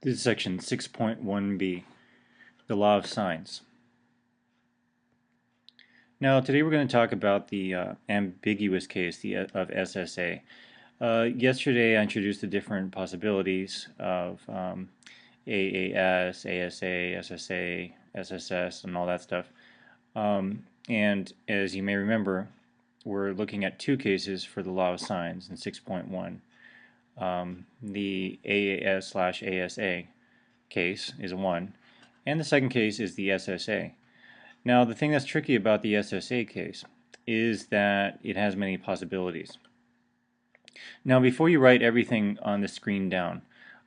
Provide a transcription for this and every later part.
This is section 6.1b, the law of sines. Now today we're going to talk about the ambiguous case of SSA. Yesterday I introduced the different possibilities of AAS, ASA, SSA, SSS, and all that stuff. And as you may remember, we're looking at two cases for the law of sines in 6.1. The AAS/ASA case is one, and the second case is the SSA. Now the thing that's tricky about the SSA case is that it has many possibilities. Now before you write everything on the screen down,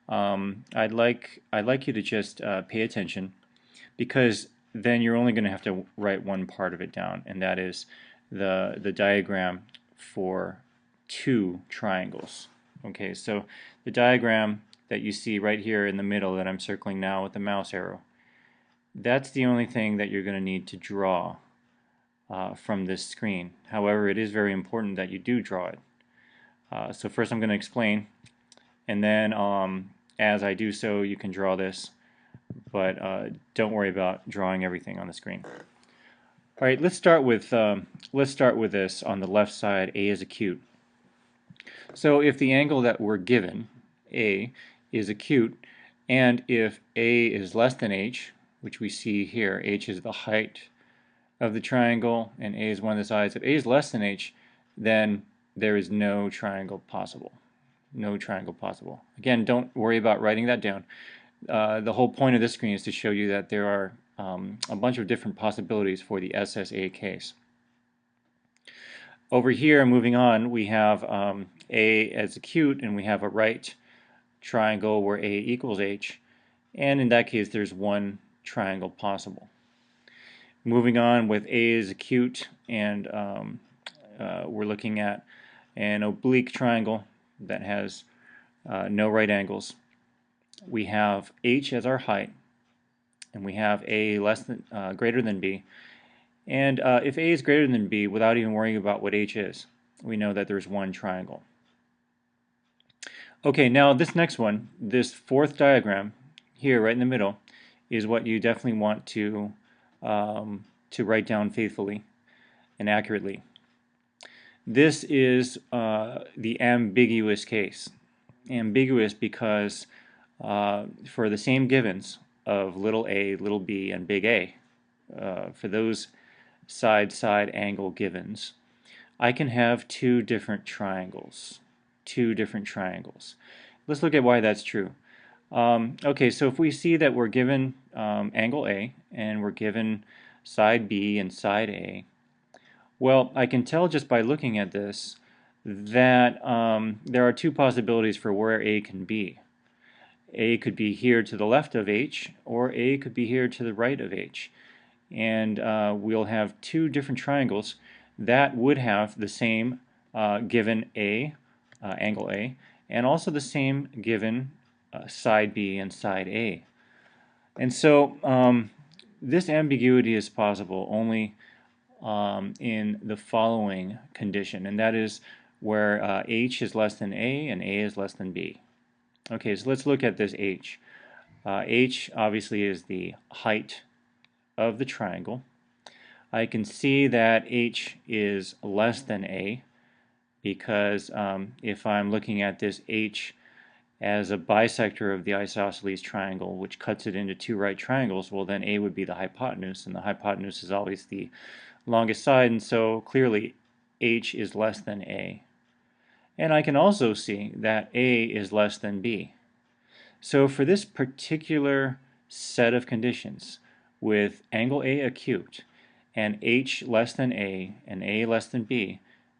I'd like you to just pay attention, because then you're only going to have to write one part of it down, and that is the diagram for two triangles. Okay, so the diagram that you see right here in the middle that I'm circling now with the mouse arrow, that's the only thing that you're going to need to draw from this screen. However, it is very important that you do draw it. So first I'm going to explain, and then as I do so you can draw this, but don't worry about drawing everything on the screen. Alright, let's start with this on the left side. A is acute. So if the angle that we're given, A, is acute, and if A is less than H, which we see here, H is the height of the triangle and A is one of the sides. If A is less than H, then there is no triangle possible. No triangle possible. Again, don't worry about writing that down. The whole point of this screen is to show you that there are a bunch of different possibilities for the SSA case. Over here, moving on, we have A as acute, and we have a right triangle where A equals H, and in that case there's one triangle possible. Moving on with A is acute, and we're looking at an oblique triangle that has no right angles. We have H as our height, and we have A greater than B. And if A is greater than B, without even worrying about what H is, we know that there's one triangle. Okay, now this next one, this fourth diagram here right in the middle, is what you definitely want to write down faithfully and accurately. This is the ambiguous case. Ambiguous because for the same givens of little a, little b, and big A, for those side-side angle givens, I can have two different triangles. Two different triangles. Let's look at why that's true. Okay, so if we see that we're given angle A and we're given side B and side A, well, I can tell just by looking at this that there are two possibilities for where A can be. A could be here to the left of H, or A could be here to the right of H. And we'll have two different triangles that would have the same given A, angle A, and also the same given side B and side A. And so this ambiguity is possible only in the following condition, and that is where H is less than A and A is less than B. Okay, so let's look at this H. H obviously is the height of the triangle. I can see that H is less than A because if I'm looking at this H as a bisector of the isosceles triangle, which cuts it into two right triangles, well then A would be the hypotenuse, and the hypotenuse is always the longest side, and so clearly H is less than A. And I can also see that A is less than B. So for this particular set of conditions, with angle A acute and H less than A and A less than B,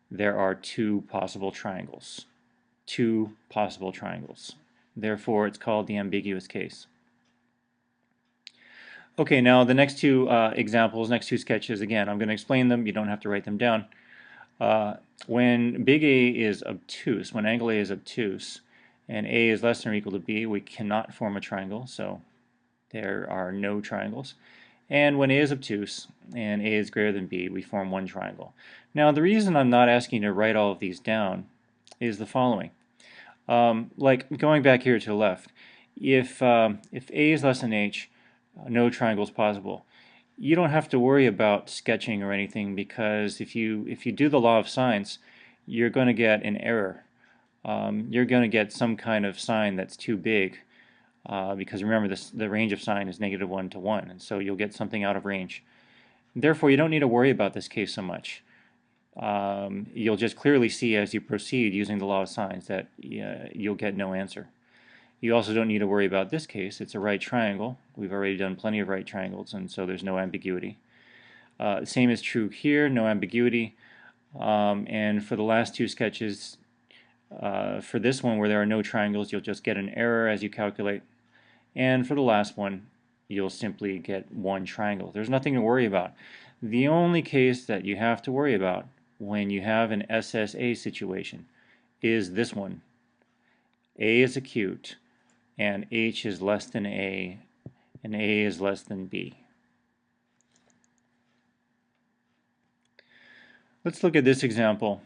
there are two possible triangles. Two possible triangles. Therefore, it's called the ambiguous case. Okay, now the next two examples, next two sketches, again, I'm going to explain them. You don't have to write them down. When big A is obtuse, when angle A is obtuse, and A is less than or equal to B, we cannot form a triangle, so there are no triangles. And when A is obtuse and A is greater than B, we form one triangle. Now the reason I'm not asking you to write all of these down is the following. Like going back here to the left, if A is less than H, no triangle is possible. You don't have to worry about sketching or anything, because if you do the law of sines, you're going to get an error. You're going to get some kind of sign that's too big, because remember, the range of sine is -1 to 1, and so you'll get something out of range. Therefore, you don't need to worry about this case so much. You'll just clearly see as you proceed using the law of sines that you'll get no answer. You also don't need to worry about this case. It's a right triangle. We've already done plenty of right triangles, and so there's no ambiguity. Same is true here, no ambiguity. And for the last two sketches, for this one where there are no triangles, you'll just get an error as you calculate. And for the last one, you'll simply get one triangle. There's nothing to worry about. The only case that you have to worry about when you have an SSA situation is this one. A is acute, and H is less than A, and A is less than B. Let's look at this example,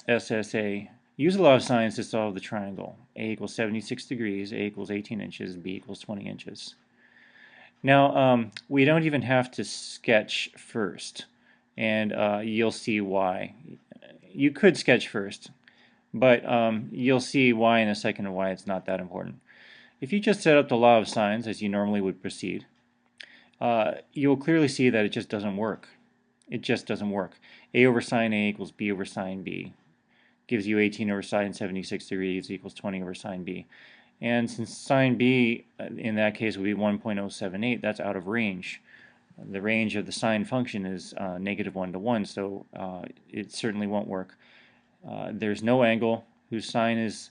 SSA. Use the law of sines to solve the triangle. A equals 76 degrees, A equals 18 inches, B equals 20 inches. Now, we don't even have to sketch first, and you'll see why. You could sketch first, but you'll see why in a second and why it's not that important. If you just set up the law of sines as you normally would proceed, you'll clearly see that it just doesn't work. It just doesn't work. A over sine A equals B over sine B. Gives you 18 over sine 76 degrees equals 20 over sine B. And since sine B in that case would be 1.078, that's out of range. The range of the sine function is -1 to 1, so it certainly won't work. There's no angle whose sine is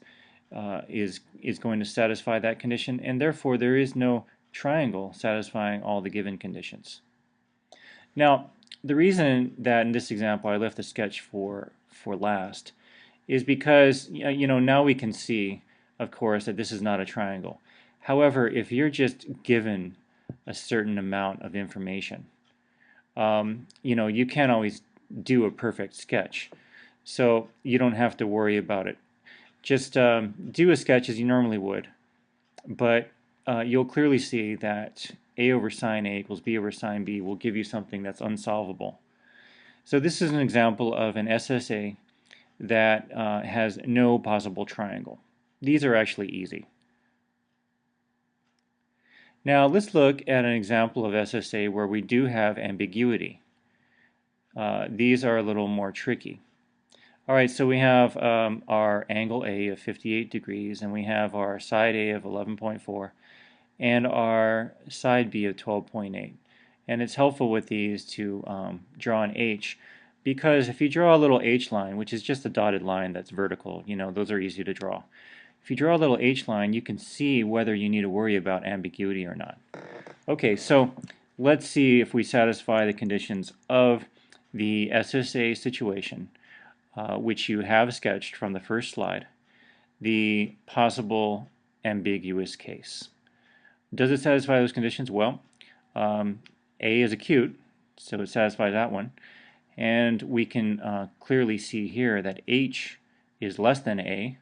going to satisfy that condition, and therefore there is no triangle satisfying all the given conditions. Now, the reason that in this example I left the sketch for last is because now we can see, of course, that this is not a triangle. However, if you're just given a certain amount of information, you can't always do a perfect sketch, so you don't have to worry about it. Just do a sketch as you normally would, but you'll clearly see that A over sine A equals B over sine B will give you something that's unsolvable. So this is an example of an SSA that has no possible triangle. These are actually easy. Now let's look at an example of SSA where we do have ambiguity. These are a little more tricky. Alright, so we have our angle A of 58 degrees, and we have our side A of 11.4, and our side B of 12.8. And it's helpful with these to draw an H, because if you draw a little H line, which is just a dotted line that's vertical, those are easy to draw. If you draw a little H line, you can see whether you need to worry about ambiguity or not. Okay, so let's see if we satisfy the conditions of the SSA situation, which you have sketched from the first slide, the possible ambiguous case. Does it satisfy those conditions? Well, A is acute, so it satisfies that one. And we can clearly see here that H is less than A,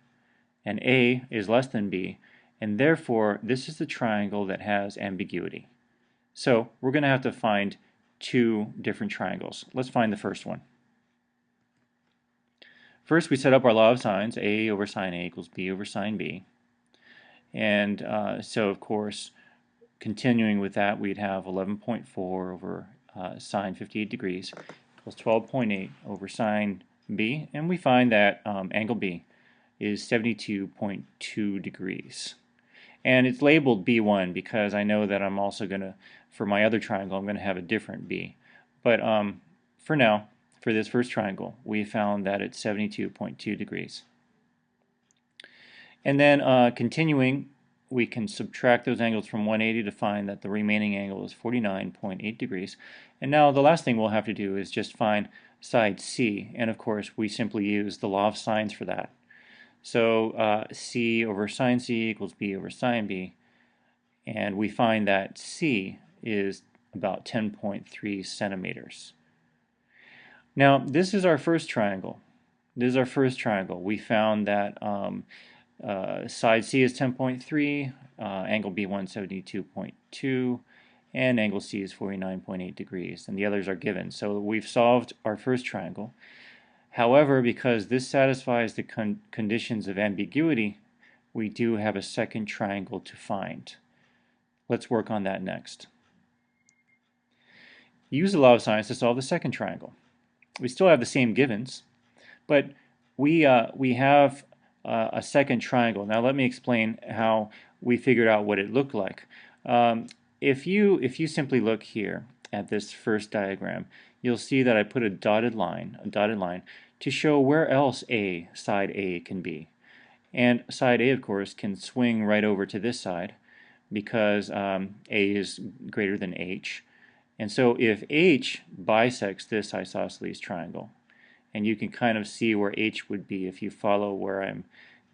and A is less than B, and therefore this is the triangle that has ambiguity. So we're going to have to find two different triangles. Let's find the first one. First, we set up our law of sines. A over sine A equals B over sine B. And so, of course, continuing with that, we'd have 11.4 over sine 58 degrees equals 12.8 over sine B. And we find that angle B is 72.2 degrees. And it's labeled B1 because I know that I'm also going to, for my other triangle, I'm going to have a different B. But for now, for this first triangle, we found that it's 72.2 degrees. And then continuing, we can subtract those angles from 180 to find that the remaining angle is 49.8 degrees. And now the last thing we'll have to do is just find side C. And of course, we simply use the law of sines for that. So C over sine C equals B over sine B. And we find that C is about 10.3 centimeters. Now, this is our first triangle. This is our first triangle. We found that Side C is 10.3, angle B1 72.2, and angle C is 49.8 degrees, and the others are given. So we've solved our first triangle. However, because this satisfies the conditions of ambiguity, we do have a second triangle to find. Let's work on that next. Use the law of sines to solve the second triangle. We still have the same givens, but we have a second triangle. Now let me explain how we figured out what it looked like. If you simply look here at this first diagram, you'll see that I put a dotted line to show where else side A can be. And side A, of course, can swing right over to this side because A is greater than H. And so if H bisects this isosceles triangle, and you can kind of see where H would be if you follow where I'm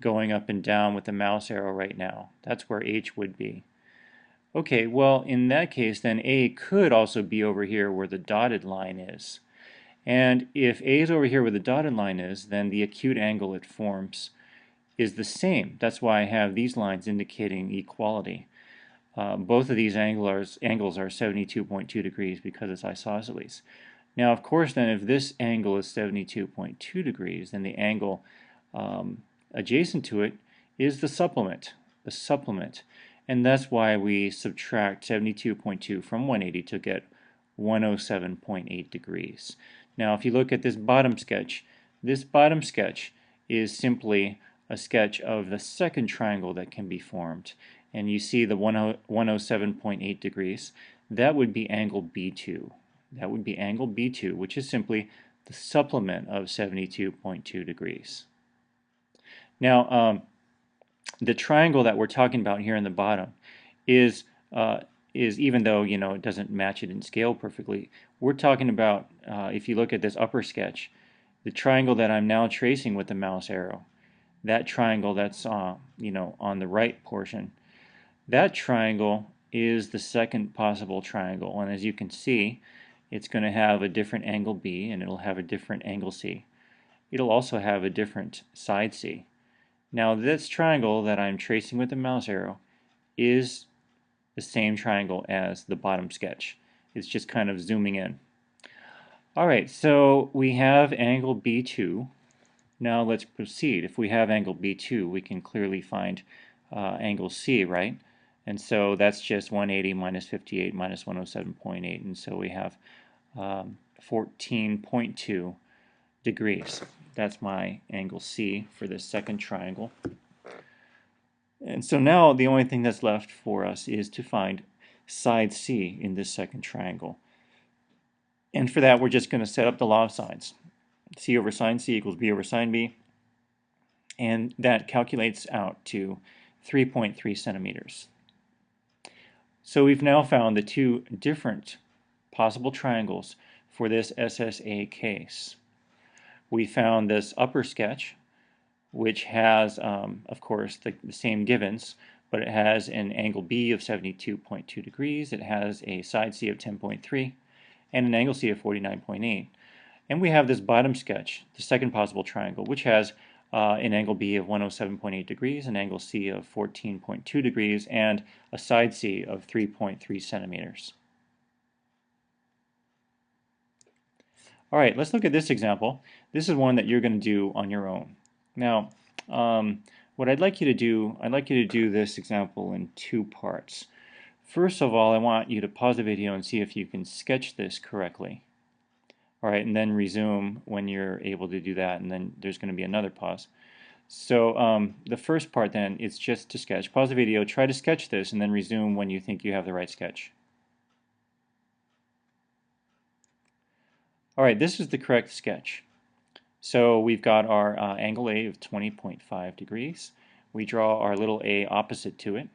going up and down with the mouse arrow right now. That's where H would be. Okay, well in that case then A could also be over here where the dotted line is. And if A is over here where the dotted line is, then the acute angle it forms is the same. That's why I have these lines indicating equality. Both of these angles are 72.2 degrees because it's isosceles. Now, of course, then if this angle is 72.2 degrees, then the angle adjacent to it is the supplement. And that's why we subtract 72.2 from 180 to get 107.8 degrees. Now, if you look at this bottom sketch is simply a sketch of the second triangle that can be formed. And you see the 107.8 degrees. That would be angle B2. That would be angle B2, which is simply the supplement of 72.2 degrees. Now, the triangle that we're talking about here in the bottom is even though it doesn't match it in scale perfectly, we're talking about if you look at this upper sketch, the triangle that I'm now tracing with the mouse arrow, that triangle that's on the right portion, that triangle is the second possible triangle, and as you can see, it's going to have a different angle B and it'll have a different angle C. It'll also have a different side C. Now this triangle that I'm tracing with the mouse arrow is the same triangle as the bottom sketch. It's just kind of zooming in. Alright, so we have angle B2. Now let's proceed. If we have angle B2, we can clearly find angle C, right? And so that's just 180 minus 58 minus 107.8, and so we have 14.2 degrees. That's my angle C for this second triangle. And so now the only thing that's left for us is to find side C in this second triangle. And for that we're just going to set up the law of sines. C over sine C equals B over sine B. And that calculates out to 3.3 centimeters. So we've now found the two different possible triangles for this SSA case. We found this upper sketch, which has, of course, the same givens, but it has an angle B of 72.2 degrees, it has a side C of 10.3, and an angle C of 49.8. And we have this bottom sketch, the second possible triangle, which has an angle B of 107.8 degrees, an angle C of 14.2 degrees, and a side C of 3.3 centimeters. Alright, let's look at this example. This is one that you're going to do on your own. Now, what I'd like you to do this example in two parts. First of all, I want you to pause the video and see if you can sketch this correctly. Alright, and then resume when you're able to do that, and then there's going to be another pause. So the first part then, it's just to sketch. Pause the video, try to sketch this, and then resume when you think you have the right sketch. Alright, this is the correct sketch. So we've got our angle A of 20.5 degrees. We draw our little a opposite to it,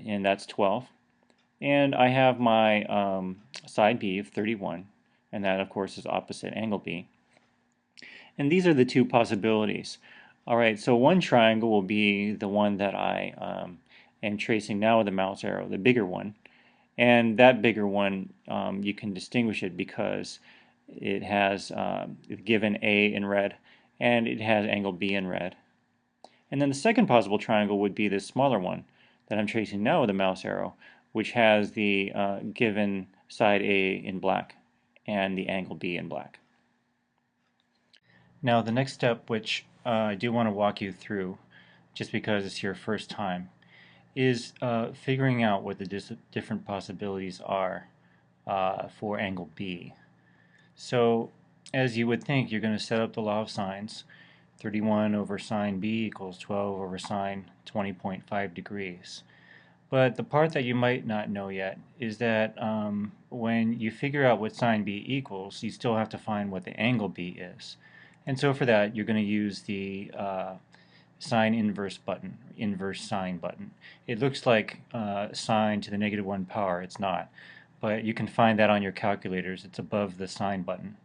and that's 12. And I have my side B of 31. And that, of course, is opposite angle B. And these are the two possibilities. Alright, so one triangle will be the one that I am tracing now with the mouse arrow, the bigger one. And that bigger one, you can distinguish it because it has given A in red, and it has angle B in red. And then the second possible triangle would be this smaller one that I'm tracing now with a mouse arrow, which has the given side A in black and the angle B in black. Now the next step, which I do want to walk you through, just because it's your first time, is figuring out what the different possibilities are for angle B. So as you would think, you're going to set up the law of sines. 31 over sine B equals 12 over sine 20.5 degrees. But the part that you might not know yet is that when you figure out what sine B equals, you still have to find what the angle B is. And so for that, you're going to use the sine inverse button, inverse sine button. It looks like sine to the -1 power. It's not. But you can find that on your calculators. It's above the sine button.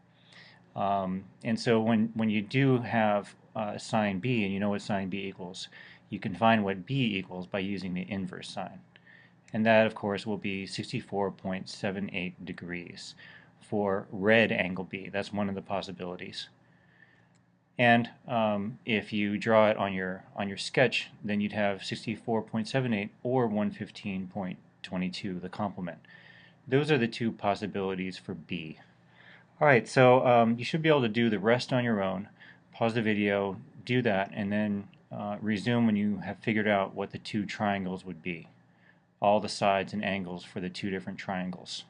And so when you do have sine B and you know what sine B equals, you can find what B equals by using the inverse sine. And that, of course, will be 64.78 degrees for red angle B. That's one of the possibilities. And if you draw it on your sketch, then you'd have 64.78 or 115.22, the complement. Those are the two possibilities for B. Alright, so you should be able to do the rest on your own. Pause the video, do that, and then resume when you have figured out what the two triangles would be. All the sides and angles for the two different triangles.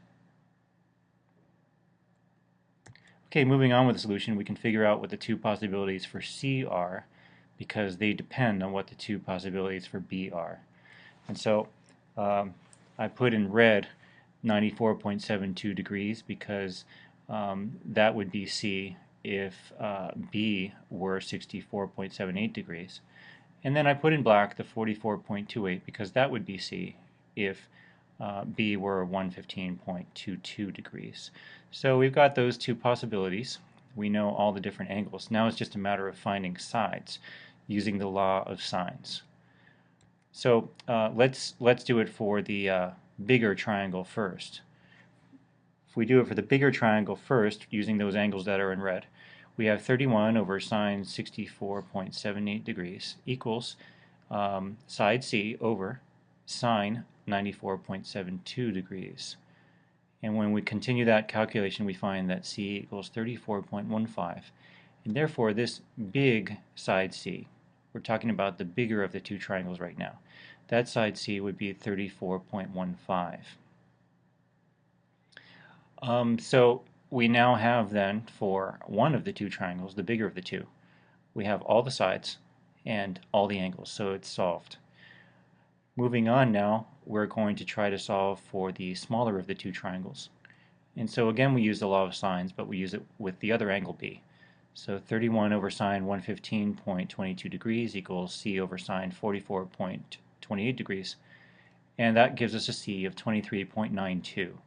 Okay, moving on with the solution, we can figure out what the two possibilities for C are because they depend on what the two possibilities for B are. And so I put in red 94.72 degrees because that would be C if B were 64.78 degrees. And then I put in black the 44.28 because that would be C if B were 115.22 degrees. So we've got those two possibilities. We know all the different angles. Now it's just a matter of finding sides using the law of sines. So let's do it for the bigger triangle first. If we do it for the bigger triangle first, using those angles that are in red, we have 31 over sine 64.78 degrees equals side C over sine 94.72 degrees. And when we continue that calculation, we find that C equals 34.15. And therefore, this big side C, we're talking about the bigger of the two triangles right now, that side C would be 34.15. So we now have then, for one of the two triangles, the bigger of the two, we have all the sides and all the angles, so it's solved. Moving on now, we're going to try to solve for the smaller of the two triangles. And so again we use the law of sines, but we use it with the other angle B. So 31 over sine 115.22 degrees equals C over sine 44.28 degrees. And that gives us a C of 23.92.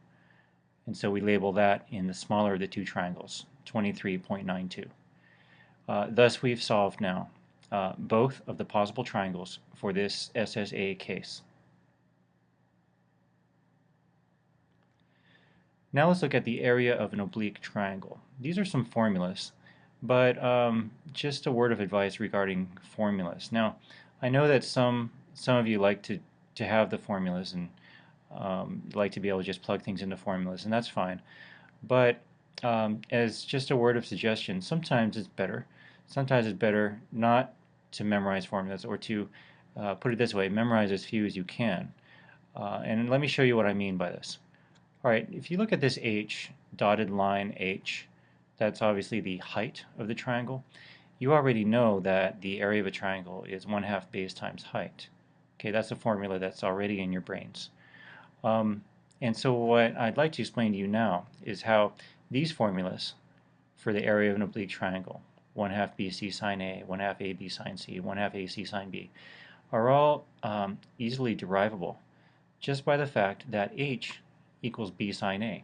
And so we label that in the smaller of the two triangles, 23.92. Thus we've solved now both of the possible triangles for this SSA case. Now let's look at the area of an oblique triangle. These are some formulas, but just a word of advice regarding formulas. Now, I know that some of you like to have the formulas and like to be able to just plug things into formulas, and that's fine. But as just a word of suggestion, sometimes it's better not to memorize formulas, or to put it this way, memorize as few as you can. And let me show you what I mean by this. Alright, if you look at this H, dotted line H, that's obviously the height of the triangle. You already know that the area of a triangle is 1/2 base times height. Okay, that's a formula that's already in your brains. And so what I'd like to explain to you now is how these formulas for the area of an oblique triangle, 1/2 BC sine A, 1/2 AB sine C, 1/2 AC sine B, are all easily derivable just by the fact that H equals B sine A.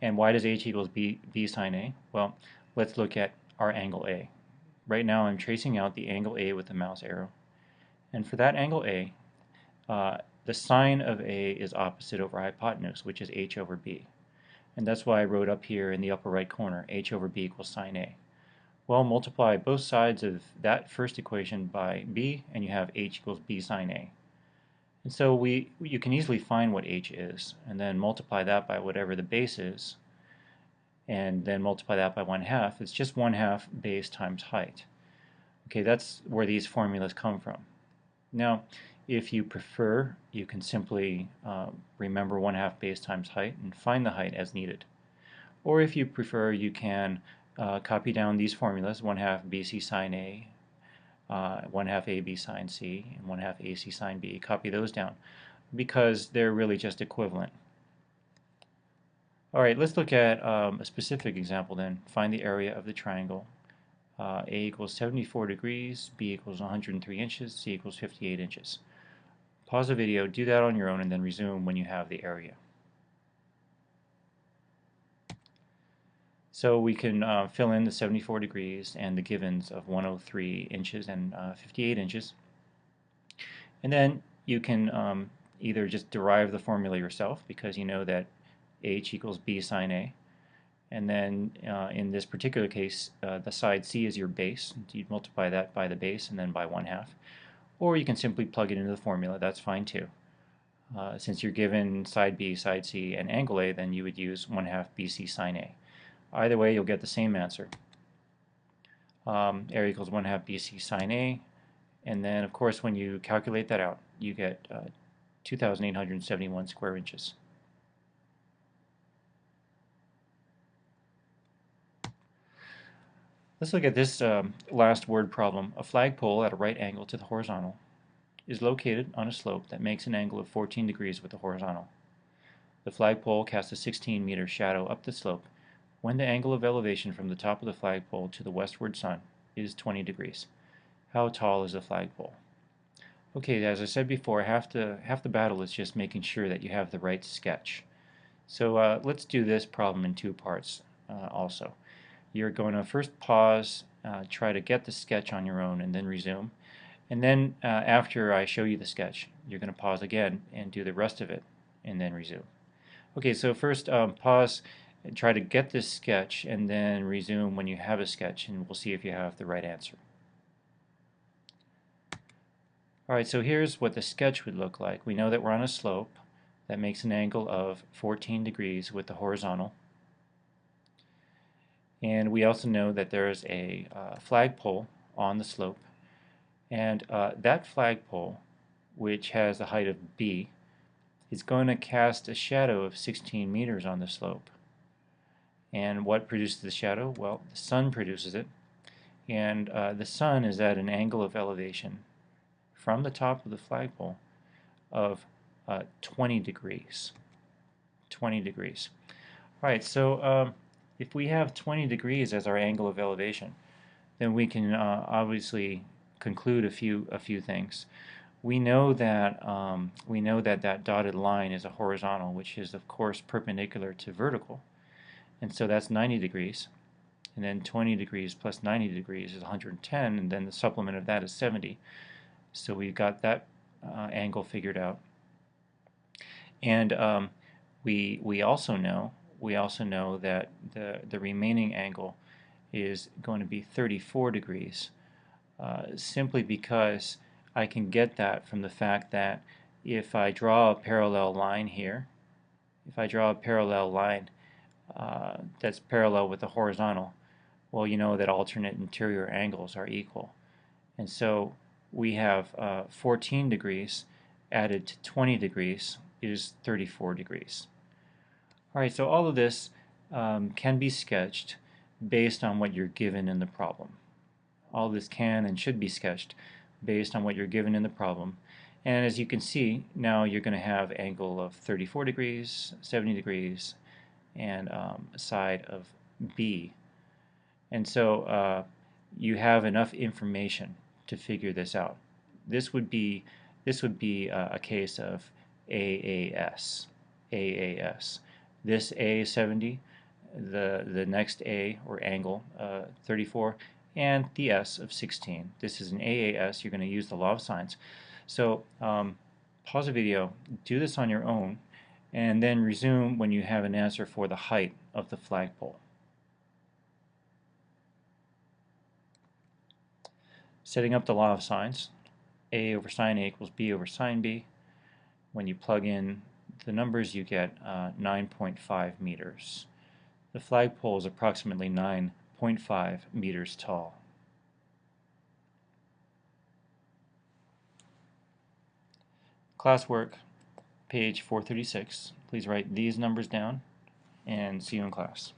And why does H equals B sine A? Well, let's look at our angle A. Right now I'm tracing out the angle A with the mouse arrow. And for that angle A, the sine of A is opposite over hypotenuse, which is H over B. And that's why I wrote up here in the upper right corner, H over B equals sine A. Well, multiply both sides of that first equation by b, and you have h equals b sine a. And so you can easily find what h is, and then multiply that by whatever the base is, and then multiply that by 1/2. It's just 1/2 base times height. Okay, that's where these formulas come from. Now, if you prefer, you can simply remember 1/2 base times height and find the height as needed. Or if you prefer, you can copy down these formulas, 1/2 BC sine A, 1/2 AB sine C, and 1/2 AC sine B. Copy those down because they're really just equivalent. All right, let's look at a specific example then. Find the area of the triangle. A equals 74 degrees, B equals 103 inches, C equals 58 inches. Pause the video, do that on your own, and then resume when you have the area. So we can fill in the 74 degrees and the givens of 103 inches and 58 inches. And then you can either just derive the formula yourself because you know that h equals b sine a. And then in this particular case, the side C is your base. You'd multiply that by the base and then by 1/2. Or you can simply plug it into the formula. That's fine too. Since you're given side B, side C, and angle A, then you would use 1/2 BC sine A. Either way, you'll get the same answer. Area equals 1/2 BC sine A. And then, of course, when you calculate that out, you get 2,871 square inches. Let's look at this last word problem. A flagpole at a right angle to the horizontal is located on a slope that makes an angle of 14 degrees with the horizontal. The flagpole casts a 16-meter shadow up the slope when the angle of elevation from the top of the flagpole to the westward sun is 20 degrees. How tall is the flagpole? Okay, as I said before, half the battle is just making sure that you have the right sketch. So let's do this problem in two parts also. You're going to first pause, try to get the sketch on your own, and then resume. And then after I show you the sketch, you're going to pause again and do the rest of it, and then resume. Okay, so first pause, and try to get this sketch, and then resume when you have a sketch, and we'll see if you have the right answer. Alright, so here's what the sketch would look like. We know that we're on a slope that makes an angle of 14 degrees with the horizontal. And we also know that there's a flagpole on the slope. And that flagpole, which has a height of b, is going to cast a shadow of 16 meters on the slope. And what produces the shadow? Well, the sun produces it. And the sun is at an angle of elevation from the top of the flagpole of 20 degrees. 20 degrees. All right, so if we have 20 degrees as our angle of elevation, then we can obviously conclude a few things. We know that that dotted line is a horizontal, which is of course perpendicular to vertical, and so that's 90 degrees. And then 20 degrees plus 90 degrees is 110, and then the supplement of that is 70. So we've got that angle figured out. And we also know that the remaining angle is going to be 34 degrees, simply because I can get that from the fact that if I draw a parallel line here, if I draw a parallel line that's parallel with the horizontal, well, you know that alternate interior angles are equal. And so we have 14 degrees added to 20 degrees is 34 degrees. Alright, so all of this can be sketched based on what you're given in the problem. All this can and should be sketched based on what you're given in the problem. And as you can see, now you're going to have an angle of 34 degrees, 70 degrees, and a side of B. And so you have enough information to figure this out. This would be a case of AAS. AAS. This A is 70, the next A or angle 34, and the S of 16. This is an AAS. You're going to use the law of sines. So pause the video, do this on your own, and then resume when you have an answer for the height of the flagpole. Setting up the law of sines, A over sine A equals B over sine B. When you plug in the numbers, you get 9.5 meters. The flagpole is approximately 9.5 meters tall. Classwork, page 436. Please write these numbers down and see you in class.